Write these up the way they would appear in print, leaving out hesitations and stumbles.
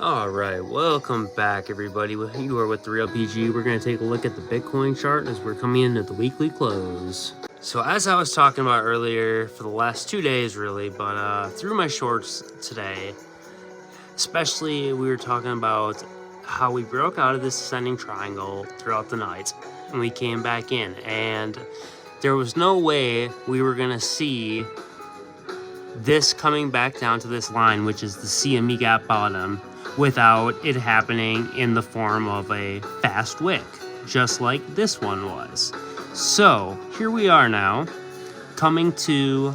Alright, welcome back everybody. You are with the Real PG. We're going to take a look at the Bitcoin chart as we're coming into the weekly close. So as I was talking about earlier, for the last 2 days really, but through my shorts today, especially we were talking about how we broke out of this ascending triangle throughout the night. And we came back in, and there was no way we were going to see this coming back down to this line, which is the CME gap bottom, without it happening in the form of a fast wick, just like this one was. So here we are now, coming to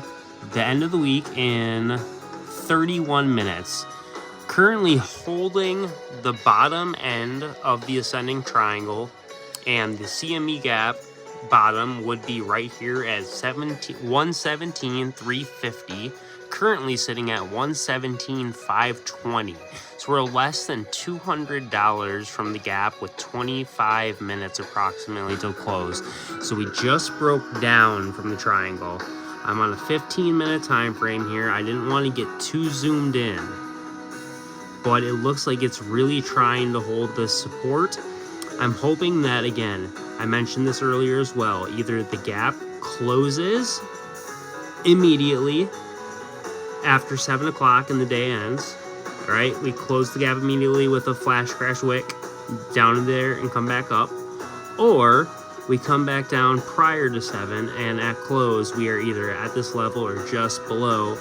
the end of the week in 31 minutes, currently holding the bottom end of the ascending triangle, and the CME gap bottom would be right here at 117,350, currently sitting at 117,520. So we're less than $200 from the gap with 25 minutes approximately till close. So we just broke down from the triangle. I'm on a 15-minute time frame here. I didn't want to get too zoomed in, but it looks like it's really trying to hold this support. I'm hoping that, again, I mentioned this earlier as well, either the gap closes immediately after 7 o'clock and the day ends, right? We close the gap immediately with a flash crash wick down in there and come back up, or we come back down prior to 7, and at close we are either at this level or just below,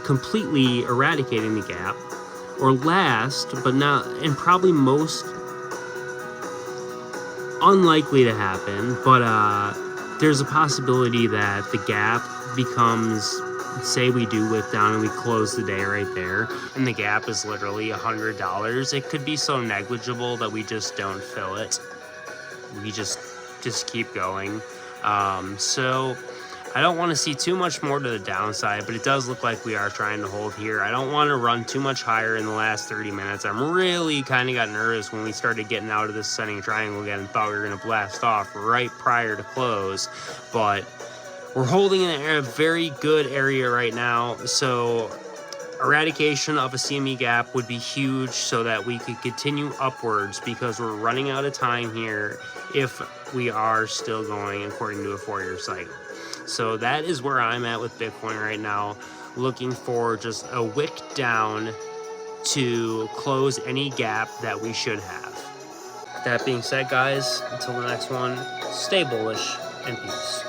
completely eradicating the gap. Or last but not, and probably most unlikely to happen, but there's a possibility that the gap becomes, say we do wick down and we close the day right there, and the gap is literally $100. It could be so negligible that we just don't fill it. We just keep going. So I don't want to see too much more to the downside, but it does look like we are trying to hold here. I don't want to run too much higher in the last 30 minutes. I'm really kind of got nervous when we started getting out of this ascending triangle again and thought we were going to blast off right prior to close, but we're holding in a very good area right now. So eradication of a CME gap would be huge so that we could continue upwards, because we're running out of time here if we are still going according to a 4-year cycle. So that is where I'm at with Bitcoin right now, looking for just a wick down to close any gap that we should have. That being said, guys, until the next one, stay bullish and peace.